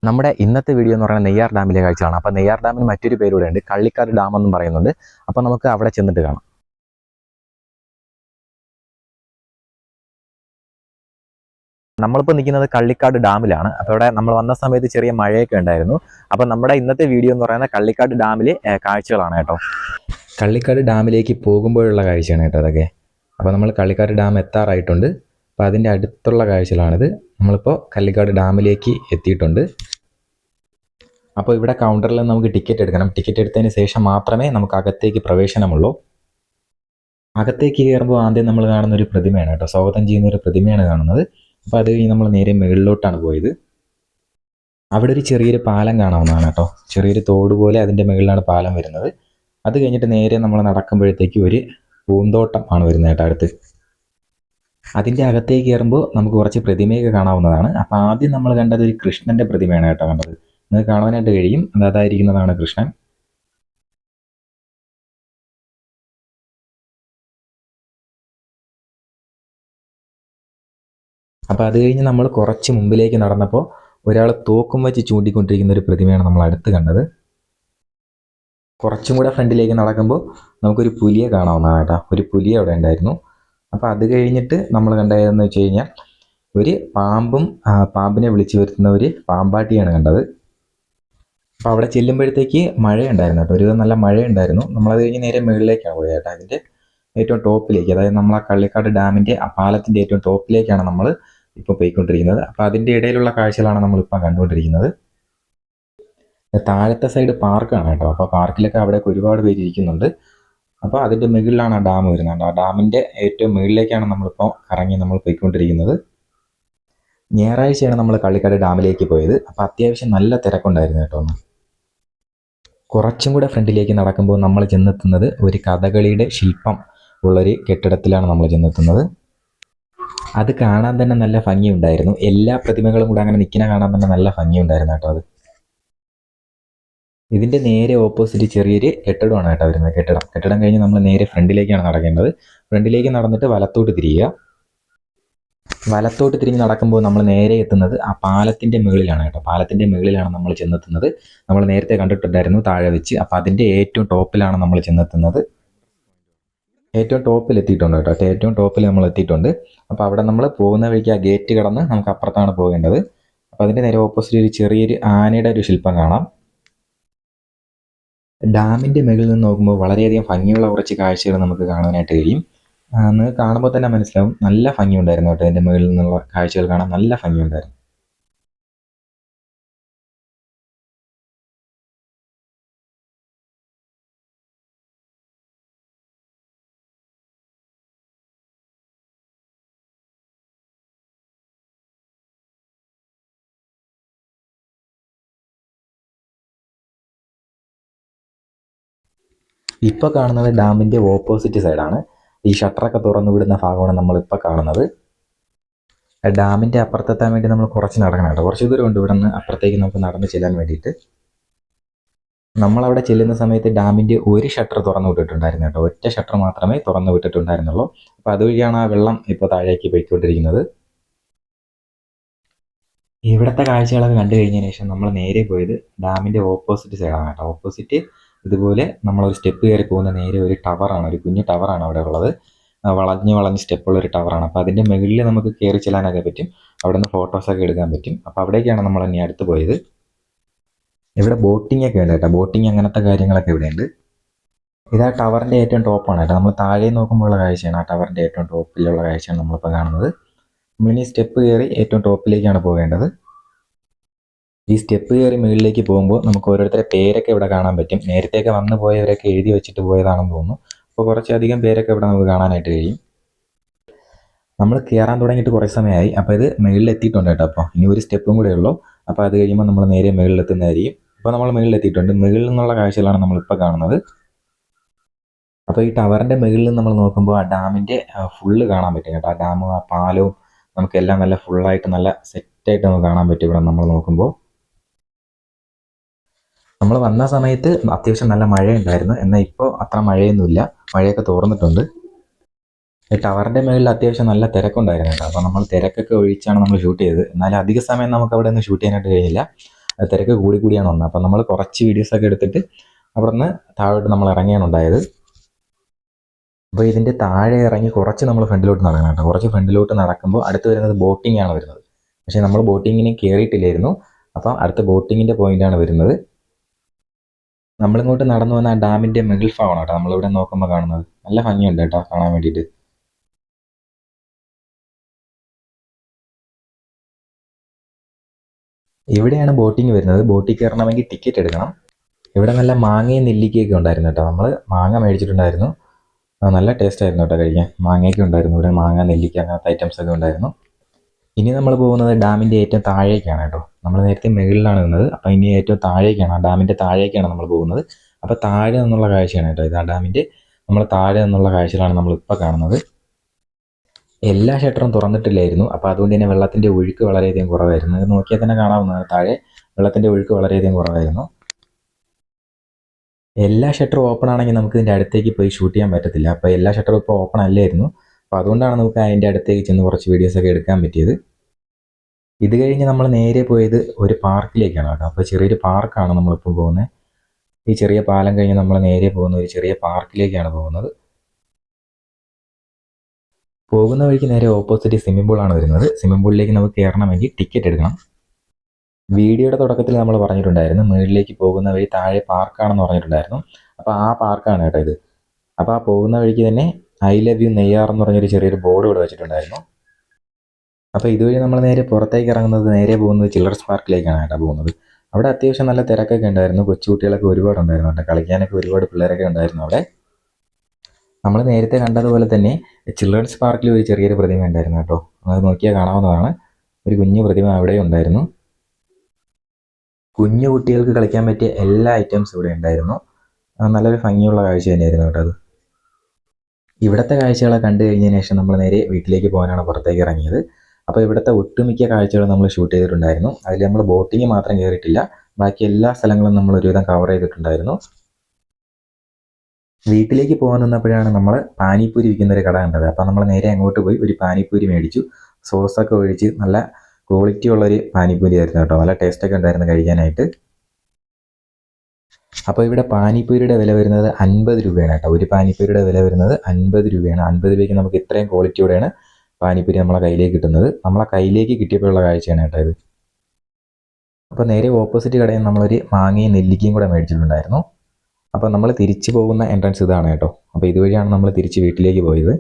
നമ്മുടെ ഇന്നത്തെ വീഡിയോ എന്ന് പറയുന്നത് നെയ്യാർ ഡാമിലെ കാഴ്ചയാണ്. അപ്പോൾ നെയ്യാർ ഡാമിന് മറ്റൊരു പേരൂടെ ഉണ്ട്, കള്ളിക്കാട് ഡാം എന്നും പറയുന്നുണ്ട്. അപ്പോൾ നമുക്ക് അവിടെ ചെന്നിട്ട് കാണാം. നമ്മളിപ്പോൾ നിൽക്കുന്നത് കള്ളിക്കാട് ഡാമിലാണ്. അപ്പോൾ അവിടെ നമ്മൾ വന്ന സമയത്ത് ചെറിയ മഴയൊക്കെ ഉണ്ടായിരുന്നു. അപ്പോൾ നമ്മുടെ ഇന്നത്തെ വീഡിയോ എന്ന് പറയുന്നത് കള്ളിക്കാട് ഡാമിലെ കാഴ്ചകളാണ് കേട്ടോ. കള്ളിക്കാട് ഡാമിലേക്ക് പോകുമ്പോഴുള്ള കാഴ്ചയാണ് കേട്ടോ അതൊക്കെ. അപ്പോൾ നമ്മൾ കള്ളിക്കാട് ഡാം എത്താറായിട്ടുണ്ട്. അപ്പോൾ അതിൻ്റെ അടുത്തുള്ള കാഴ്ചകളാണിത്. നമ്മളിപ്പോൾ കള്ളിക്കാട് ഡാമിലേക്ക് എത്തിയിട്ടുണ്ട്. അപ്പോൾ ഇവിടെ കൗണ്ടറിൽ നമുക്ക് ടിക്കറ്റ് എടുക്കണം. ടിക്കറ്റ് എടുത്തതിന് ശേഷം മാത്രമേ നമുക്ക് അകത്തേക്ക് പ്രവേശനമുള്ളൂ. അകത്തേക്ക് കയറുമ്പോൾ ആദ്യം നമ്മൾ കാണുന്ന ഒരു പ്രതിമയാണ് കേട്ടോ, സ്വാഗതം ചെയ്യുന്ന ഒരു പ്രതിമയാണ് കാണുന്നത്. അപ്പോൾ അത് കഴിഞ്ഞ് നമ്മൾ നേരെ മുകളിലോട്ടാണ് പോയത്. അവിടെ ഒരു ചെറിയൊരു പാലം കാണാവുന്നതാണ് കേട്ടോ, ചെറിയൊരു തോട് പോലെ അതിൻ്റെ മുകളിലാണ് പാലം വരുന്നത്. അത് കഴിഞ്ഞിട്ട് നേരെ നമ്മൾ നടക്കുമ്പോഴത്തേക്ക് ഒരു പൂന്തോട്ടം ആണ് വരുന്നത് കേട്ടോ അടുത്ത്. അതിൻ്റെ അകത്തേക്ക് കയറുമ്പോൾ നമുക്ക് കുറച്ച് പ്രതിമയൊക്കെ കാണാവുന്നതാണ്. അപ്പോൾ ആദ്യം നമ്മൾ കണ്ടത് ഒരു കൃഷ്ണൻ്റെ പ്രതിമയാണ് കേട്ടോ കണ്ടത്. നിങ്ങൾക്ക് കാണാനായിട്ട് കഴിയും, അതായിരിക്കുന്നതാണ് കൃഷ്ണൻ. അപ്പോൾ അത് കഴിഞ്ഞ് നമ്മൾ കുറച്ച് മുമ്പിലേക്ക് നടന്നപ്പോൾ ഒരാൾ തോക്കും വെച്ച് ചൂണ്ടിക്കൊണ്ടിരിക്കുന്ന ഒരു പ്രതിമയാണ് നമ്മൾ അടുത്ത് കണ്ടത്. കുറച്ചും കൂടെ ഫ്രണ്ടിലേക്ക് നടക്കുമ്പോൾ നമുക്കൊരു പുലിയെ കാണാവുന്നതാണ് കേട്ടോ, ഒരു പുലി അവിടെ ഉണ്ടായിരുന്നു. അപ്പോൾ അത് കഴിഞ്ഞിട്ട് നമ്മൾ കണ്ടതെന്ന് വെച്ച് കഴിഞ്ഞാൽ ഒരു പാമ്പിനെ വിളിച്ചു വരുത്തുന്ന ഒരു പാമ്പാട്ടിയാണ് കണ്ടത്. അപ്പോൾ അവിടെ ചെല്ലുമ്പോഴത്തേക്ക് മഴയുണ്ടായിരുന്നു കേട്ടോ, ഒരു നല്ല മഴയുണ്ടായിരുന്നു. നമ്മളത് കഴിഞ്ഞ് നേരെ മുകളിലേക്കാണ് പോയത് കേട്ടോ, അതിൻ്റെ ഏറ്റവും ടോപ്പിലേക്ക്. അതായത് നമ്മൾ ആ കള്ളിക്കാട് ഡാമിൻ്റെ ആ പാലത്തിൻ്റെ ഏറ്റവും ടോപ്പിലേക്കാണ് നമ്മൾ ഇപ്പോൾ പോയിക്കൊണ്ടിരിക്കുന്നത്. അപ്പോൾ അതിൻ്റെ ഇടയിലുള്ള കാഴ്ചകളാണ് നമ്മളിപ്പോൾ കണ്ടുകൊണ്ടിരിക്കുന്നത്. താഴത്തെ സൈഡ് പാർക്കാണ് കേട്ടോ. അപ്പോൾ പാർക്കിലൊക്കെ അവിടെയൊക്കെ ഒരുപാട് പേര് ഇരിക്കുന്നുണ്ട്. അപ്പോൾ അതിൻ്റെ മുകളിലാണ് ആ ഡാം വരുന്നത്. ആ ഡാമിൻ്റെ ഏറ്റവും മുകളിലേക്കാണ് നമ്മളിപ്പോൾ കറങ്ങി നമ്മൾ പോയിക്കൊണ്ടിരിക്കുന്നത്. ഞായറാഴ്ചയാണ് നമ്മൾ കള്ളിക്കാട് ഡാമിലേക്ക് പോയത്. അപ്പോൾ അത്യാവശ്യം നല്ല തിരക്കുണ്ടായിരുന്നു കേട്ടോ. കുറച്ചും കൂടെ ഫ്രണ്ടിലേക്ക് നടക്കുമ്പോൾ നമ്മൾ ചെന്നെത്തുന്നത് ഒരു കഥകളിയുടെ ശില്പം ഉള്ളൊരു കെട്ടിടത്തിലാണ് നമ്മൾ ചെന്നെത്തുന്നത്. അത് കാണാൻ തന്നെ നല്ല ഭംഗിയുണ്ടായിരുന്നു. എല്ലാ പ്രതിമകളും കൂടെ അങ്ങനെ നിൽക്കുന്ന കാണാൻ തന്നെ നല്ല ഭംഗിയുണ്ടായിരുന്നു കേട്ടോ. അത് ഇതിൻ്റെ നേരെ ഓപ്പോസിറ്റ് ചെറിയൊരു കെട്ടിടമാണ് കേട്ടോ വരുന്നത്. കെട്ടിടം കഴിഞ്ഞ് നമ്മൾ നേരെ ഫ്രണ്ടിലേക്കാണ് നടക്കേണ്ടത്. ഫ്രണ്ടിലേക്ക് നടന്നിട്ട് വലത്തോട്ട് തിരിയുക. വലത്തോട്ട് തിരിഞ്ഞ് നടക്കുമ്പോൾ നമ്മൾ നേരെ എത്തുന്നത് ആ പാലത്തിൻ്റെ മുകളിലാണ് കേട്ടോ. പാലത്തിൻ്റെ മുകളിലാണ് നമ്മൾ ചെന്നെത്തുന്നത്. നമ്മൾ നേരത്തെ കണ്ടിട്ടുണ്ടായിരുന്നു താഴെ വെച്ച്. അപ്പോൾ അതിൻ്റെ ഏറ്റവും ടോപ്പിലാണ് നമ്മൾ ചെന്നെത്തുന്നത്. ഏറ്റവും ടോപ്പിൽ എത്തിയിട്ടുണ്ട് കേട്ടോ. ഏറ്റവും ടോപ്പിൽ നമ്മൾ എത്തിയിട്ടുണ്ട്. അപ്പോൾ അവിടെ നമ്മൾ പോകുന്ന വഴിക്ക് ആ ഗേറ്റ് കടന്ന് നമുക്ക് അപ്പുറത്താണ് പോകേണ്ടത്. അപ്പോൾ അതിൻ്റെ നേരെ ഓപ്പോസിറ്റ് ഒരു ചെറിയൊരു ആനയുടെ ഒരു ശില്പം കാണാം. ഡാമിൻ്റെ മുകളിൽ നിന്ന് നോക്കുമ്പോൾ വളരെയധികം ഭംഗിയുള്ള കുറച്ച് കാഴ്ചകൾ നമുക്ക് കാണാനായിട്ട് കഴിയും. നിങ്ങൾക്ക് കാണുമ്പോൾ തന്നെ മനസ്സിലാവും, നല്ല ഭംഗിയുണ്ടായിരുന്നു കേട്ടോ. അതിൻ്റെ മുകളിൽ നിന്നുള്ള കാഴ്ചകൾ കാണാൻ നല്ല ഭംഗിയുണ്ടായിരുന്നു. ഇപ്പോൾ കാണുന്നത് ഡാമിൻ്റെ ഓപ്പോസിറ്റ് സൈഡാണ്. ഈ ഷട്ടറൊക്കെ തുറന്നു വിടുന്ന ഭാഗമാണ് നമ്മളിപ്പോൾ കാണുന്നത്. ഡാമിൻ്റെ അപ്പുറത്തെത്താൻ വേണ്ടി നമ്മൾ കുറച്ച് നടക്കണം കേട്ടോ. കുറച്ച് ദൂരമുണ്ട് ഇവിടെ നിന്ന് അപ്പുറത്തേക്ക് നമുക്ക് നടന്ന് ചെല്ലാൻ വേണ്ടിയിട്ട്. നമ്മളവിടെ ചെല്ലുന്ന സമയത്ത് ഡാമിൻ്റെ ഒരു ഷട്ടർ തുറന്നു വിട്ടിട്ടുണ്ടായിരുന്നു കേട്ടോ. ഒറ്റ ഷട്ടർ മാത്രമേ തുറന്നു വിട്ടിട്ടുണ്ടായിരുന്നുള്ളൂ. അപ്പോൾ അതുവഴിയാണ് ആ വെള്ളം ഇപ്പോൾ താഴേക്ക് പോയിക്കൊണ്ടിരിക്കുന്നത്. ഇവിടുത്തെ കാഴ്ചകളൊക്കെ കണ്ടു കഴിഞ്ഞതിന് ശേഷം നമ്മൾ നേരെ പോയത് ഡാമിൻ്റെ ഓപ്പോസിറ്റ് സൈഡാണ് കേട്ടോ. ഓപ്പോസിറ്റ് ഇതുപോലെ നമ്മളൊരു സ്റ്റെപ്പ് കയറി പോകുന്ന നേരെ ഒരു ടവറാണ്, ഒരു കുഞ്ഞു ടവറാണ് അവിടെ ഉള്ളത്. വളഞ്ഞ് സ്റ്റെപ്പുള്ളൊരു ടവറാണ്. അപ്പോൾ അതിൻ്റെ മുകളിൽ നമുക്ക് കയറി ചെല്ലാനൊക്കെ പറ്റും. അവിടെ നിന്ന് ഫോട്ടോസൊക്കെ എടുക്കാൻ പറ്റും. അപ്പോൾ അവിടേക്കാണ് നമ്മൾ ഇനി അടുത്ത് പോയത്. ഇവിടെ ബോട്ടിംഗ് ഒക്കെ ഉണ്ട് കേട്ടോ. ബോട്ടിംഗ് അങ്ങനത്തെ കാര്യങ്ങളൊക്കെ ഇവിടെ ഉണ്ട്. ഇതാ ടവറിൻ്റെ ഏറ്റവും ടോപ്പാണ് കേട്ടോ. നമ്മൾ താഴെ നോക്കുമ്പോഴുള്ള കാഴ്ചയാണ് ആ ടവറിൻ്റെ ഏറ്റവും ടോപ്പിലുള്ള കാഴ്ചയാണ് നമ്മളിപ്പോൾ കാണുന്നത്. നമ്മളിനി സ്റ്റെപ്പ് കയറി ഏറ്റവും ടോപ്പിലേക്കാണ് പോകേണ്ടത്. ഈ സ്റ്റെപ്പ് കയറി മുകളിലേക്ക് പോകുമ്പോൾ നമുക്ക് ഓരോരുത്തരുടെ പേരൊക്കെ ഇവിടെ കാണാൻ പറ്റും. നേരത്തെയൊക്കെ വന്നു പോയവരൊക്കെ എഴുതി വെച്ചിട്ട് പോയതാണെന്ന് തോന്നുന്നു. അപ്പോൾ കുറച്ചധികം പേരൊക്കെ ഇവിടെ നമുക്ക് കാണാനായിട്ട് കഴിയും. നമ്മൾ കയറാൻ തുടങ്ങിയിട്ട് കുറേ സമയമായി. അപ്പോൾ ഇത് മുകളിലെത്തിയിട്ടുണ്ട് കേട്ടോ. അപ്പോൾ ഇനി ഒരു സ്റ്റെപ്പും കൂടെ ഉള്ളൂ. അപ്പോൾ അത് കഴിയുമ്പോൾ നമ്മൾ നേരെ മുകളിലെത്തുന്നതായിരിക്കും. ഇപ്പോൾ നമ്മൾ മുകളിലെത്തിയിട്ടുണ്ട്. മുകളിൽ നിന്നുള്ള കാഴ്ചകളാണ് നമ്മളിപ്പോൾ കാണുന്നത്. അപ്പോൾ ഈ ടവറിൻ്റെ മുകളിൽ നിന്ന് നമ്മൾ നോക്കുമ്പോൾ ആ ഡാമിൻ്റെ ഫുള്ള് കാണാൻ പറ്റും കേട്ടോ. ആ ഡാമും ആ പാലവും നമുക്കെല്ലാം നല്ല ഫുള്ളായിട്ട് നല്ല സെറ്റായിട്ട് നമുക്ക് കാണാൻ പറ്റും ഇവിടെ നമ്മൾ നോക്കുമ്പോൾ. നമ്മൾ വന്ന സമയത്ത് അത്യാവശ്യം നല്ല മഴയുണ്ടായിരുന്നു. എന്നാൽ ഇപ്പോൾ അത്ര മഴയൊന്നുമില്ല, മഴയൊക്കെ തോർന്നിട്ടുണ്ട്. ടവറിൻ്റെ മുകളിൽ അത്യാവശ്യം നല്ല തിരക്കുണ്ടായിരുന്നു കേട്ടോ. അപ്പോൾ നമ്മൾ തിരക്കൊക്കെ ഒഴിച്ചാണ് നമ്മൾ ഷൂട്ട് ചെയ്തത്. എന്നാലും അധിക സമയം നമുക്ക് അവിടെ നിന്ന് ഷൂട്ട് ചെയ്യാനായിട്ട് കഴിഞ്ഞില്ല. തിരക്ക് കൂടിയാണ് വന്നത്. അപ്പം നമ്മൾ കുറച്ച് വീഡിയോസൊക്കെ എടുത്തിട്ട് അവിടെ നിന്ന് താഴോട്ട് നമ്മൾ ഇറങ്ങിയാണ് ഉണ്ടായത്. അപ്പോൾ ഇതിൻ്റെ താഴെ ഇറങ്ങി കുറച്ച് നമ്മൾ ഫ്രണ്ടിലോട്ട് നടക്കണം കേട്ടോ. കുറച്ച് ഫ്രണ്ടിലോട്ട് നടക്കുമ്പോൾ അടുത്ത് വരുന്നത് ബോട്ടിംഗ് ആണ് വരുന്നത്. പക്ഷേ നമ്മൾ ബോട്ടിങ്ങിന് കയറിയിട്ടില്ലായിരുന്നു. അപ്പം അടുത്ത ബോട്ടിങ്ങിൻ്റെ പോയിൻ്റാണ് വരുന്നത്. നമ്മളിങ്ങോട്ട് നടന്നു വന്ന ആ ഡാമിൻ്റെ മുകൾ ഭാഗമാണ് കേട്ടോ നമ്മളിവിടെ നോക്കുമ്പോൾ കാണുന്നത്. നല്ല ഭംഗിയുണ്ട് കേട്ടോ കാണാൻ വേണ്ടിയിട്ട്. ഇവിടെയാണ് ബോട്ടിങ് വരുന്നത്. ബോട്ടിൽ കയറണമെങ്കിൽ ടിക്കറ്റ് എടുക്കണം. ഇവിടെ നല്ല മാങ്ങയും നെല്ലിക്കയൊക്കെ ഉണ്ടായിരുന്നു കേട്ടോ. നമ്മൾ മാങ്ങ മേടിച്ചിട്ടുണ്ടായിരുന്നു. നല്ല ടേസ്റ്റ് ആയിരുന്നു കേട്ടോ കഴിക്കാൻ. മാങ്ങയൊക്കെ ഉണ്ടായിരുന്നു ഇവിടെ. മാങ്ങ, നെല്ലിക്ക അങ്ങനത്തെ ഐറ്റംസ് ഒക്കെ ഉണ്ടായിരുന്നു. ഇനി നമ്മൾ പോകുന്നത് ഡാമിൻ്റെ ഏറ്റവും താഴേക്കാണ് കേട്ടോ. നമ്മൾ നേരത്തെ മുകളിലാണ് നിന്നത്. അപ്പോൾ ഇനി ഏറ്റവും താഴേക്കാണ്, ആ ഡാമിൻ്റെ താഴേക്കാണ് നമ്മൾ പോകുന്നത്. അപ്പോൾ താഴെ നിന്നുള്ള കാഴ്ചയാണ് കേട്ടോ ഇത്. ആ ഡാമിൻ്റെ നമ്മൾ താഴെ നിന്നുള്ള കാഴ്ചകളാണ് നമ്മളിപ്പോൾ കാണുന്നത്. എല്ലാ ഷട്ടറും തുറന്നിട്ടില്ലായിരുന്നു. അപ്പോൾ അതുകൊണ്ട് തന്നെ വെള്ളത്തിൻ്റെ ഒഴുക്ക് വളരെയധികം കുറവായിരുന്നു. ഇത് നോക്കിയാൽ തന്നെ കാണാവുന്നതാണ്. താഴെ വെള്ളത്തിൻ്റെ ഒഴുക്ക് വളരെയധികം കുറവായിരുന്നു. എല്ലാ ഷട്ടറും ഓപ്പൺ ആണെങ്കിൽ നമുക്ക് ഇതിൻ്റെ അടുത്തേക്ക് പോയി ഷൂട്ട് ചെയ്യാൻ പറ്റത്തില്ല. അപ്പോൾ എല്ലാ ഷട്ടറും ഇപ്പോൾ ഓപ്പൺ അല്ലായിരുന്നു. അപ്പോൾ അതുകൊണ്ടാണ് നമുക്ക് അതിൻ്റെ അടുത്തേക്ക് ചെന്ന് കുറച്ച് വീഡിയോസൊക്കെ എടുക്കാൻ പറ്റിയത്. ഇത് കഴിഞ്ഞ് നമ്മൾ നേരെ പോയത് ഒരു പാർക്കിലേക്കാണ് കേട്ടോ. അപ്പോൾ ചെറിയൊരു പാർക്കാണ് നമ്മളിപ്പോൾ പോകുന്നത്. ഈ ചെറിയ പാലം കഴിഞ്ഞ് നമ്മൾ നേരെ പോകുന്ന ഒരു ചെറിയ പാർക്കിലേക്കാണ് പോകുന്നത്. പോകുന്ന വഴിക്ക് നേരെ ഓപ്പോസിറ്റ് സ്വിമ്മിംഗ് പൂളാണ് വരുന്നത്. സ്വിമ്മിംഗ് പൂളിലേക്ക് നമുക്ക് കയറണമെങ്കിൽ ടിക്കറ്റ് എടുക്കണം. വീഡിയോയുടെ തുടക്കത്തിൽ നമ്മൾ പറഞ്ഞിട്ടുണ്ടായിരുന്നു മുകളിലേക്ക് പോകുന്ന വഴി താഴെ പാർക്കാണെന്ന് പറഞ്ഞിട്ടുണ്ടായിരുന്നു. അപ്പോൾ ആ പാർക്കാണ് കേട്ടോ ഇത്. അപ്പോൾ ആ പോകുന്ന വഴിക്ക് തന്നെ ഐ ലവ് യു നെയ്യാർ എന്ന് പറഞ്ഞൊരു ചെറിയൊരു ബോർഡ് ഇവിടെ വെച്ചിട്ടുണ്ടായിരുന്നു. അപ്പോൾ ഇതുവഴി നമ്മൾ നേരെ പുറത്തേക്ക് ഇറങ്ങുന്നത്, നേരെ പോകുന്നത് ചിൽഡ്രൻസ് പാർക്കിലേക്കാണ് കേട്ടോ പോകുന്നത്. അവിടെ അത്യാവശ്യം നല്ല തിരക്കൊക്കെ ഉണ്ടായിരുന്നു. കൊച്ചുകുട്ടികളൊക്കെ ഒരുപാടുണ്ടായിരുന്നു കേട്ടോ. കളിക്കാനൊക്കെ ഒരുപാട് പിള്ളേരൊക്കെ ഉണ്ടായിരുന്നു അവിടെ. നമ്മൾ നേരത്തെ കണ്ടതുപോലെ തന്നെ ചിൽഡ്രൻസ് പാർക്കിൽ ഒരു ചെറിയൊരു പ്രതിമ ഉണ്ടായിരുന്നു കേട്ടോ. അത് നോക്കിയാൽ കാണാവുന്നതാണ്. ഒരു കുഞ്ഞു പ്രതിമ അവിടെ ഉണ്ടായിരുന്നു. കുഞ്ഞു കുട്ടികൾക്ക് കളിക്കാൻ പറ്റിയ എല്ലാ ഐറ്റംസും ഇവിടെ ഉണ്ടായിരുന്നു. നല്ലൊരു ഭംഗിയുള്ള കാഴ്ച തന്നെയായിരുന്നു കേട്ടോ അത്. ഇവിടുത്തെ കാഴ്ചകളൊക്കെ കണ്ടു കഴിഞ്ഞതിന് ശേഷം നമ്മൾ നേരെ വീട്ടിലേക്ക് പോകാനാണ് പുറത്തേക്ക് ഇറങ്ങിയത്. അപ്പോൾ ഇവിടുത്തെ ഒട്ടുമിക്ക കാഴ്ചകളും നമ്മൾ ഷൂട്ട് ചെയ്തിട്ടുണ്ടായിരുന്നു. അതിൽ നമ്മൾ ബോട്ടിങ് മാത്രം കയറിയിട്ടില്ല. ബാക്കി എല്ലാ സ്ഥലങ്ങളും നമ്മൾ ഒരുവിധം കവർ ചെയ്തിട്ടുണ്ടായിരുന്നു. വീട്ടിലേക്ക് പോകാൻ നിന്നപ്പോഴാണ് നമ്മൾ പാനിപ്പൂരി വിൽക്കുന്നൊരു കട കണ്ടത്. അപ്പോൾ നമ്മൾ നേരെ അങ്ങോട്ട് പോയി ഒരു പാനിപ്പൂരി മേടിച്ചു. സോസൊക്കെ ഒഴിച്ച് നല്ല ക്വാളിറ്റി ഉള്ളൊരു പാനിപ്പൂരി ആയിരുന്നു കേട്ടോ. നല്ല ടേസ്റ്റൊക്കെ ഉണ്ടായിരുന്നു കഴിക്കാനായിട്ട്. അപ്പോൾ ഇവിടെ പാനിപ്പൂരിയുടെ വില വരുന്നത് 50 രൂപയാണ് കേട്ടോ. ഒരു പാനിപ്പൂരിയുടെ വില വരുന്നത് 50 രൂപയാണ്. 50 രൂപയ്ക്ക് നമുക്ക് ഇത്രയും ക്വാളിറ്റിയോടെയാണ് പാനിപ്പൂരി നമ്മളെ കയ്യിലേക്ക് കിട്ടുന്നത്. നമ്മളെ കയ്യിലേക്ക് കിട്ടിയപ്പോഴുള്ള കാഴ്ചയാണ് കേട്ടോ ഇത്. അപ്പോൾ നേരെ ഓപ്പോസിറ്റ് കടയിൽ നമ്മളൊരു മാങ്ങയും നെല്ലിക്കയും കൂടെ മേടിച്ചിട്ടുണ്ടായിരുന്നു. അപ്പോൾ നമ്മൾ തിരിച്ചു പോകുന്ന എൻട്രൻസ് ഇതാണ് കേട്ടോ. അപ്പോൾ ഇതുവഴിയാണ് നമ്മൾ തിരിച്ച് വീട്ടിലേക്ക് പോയത്.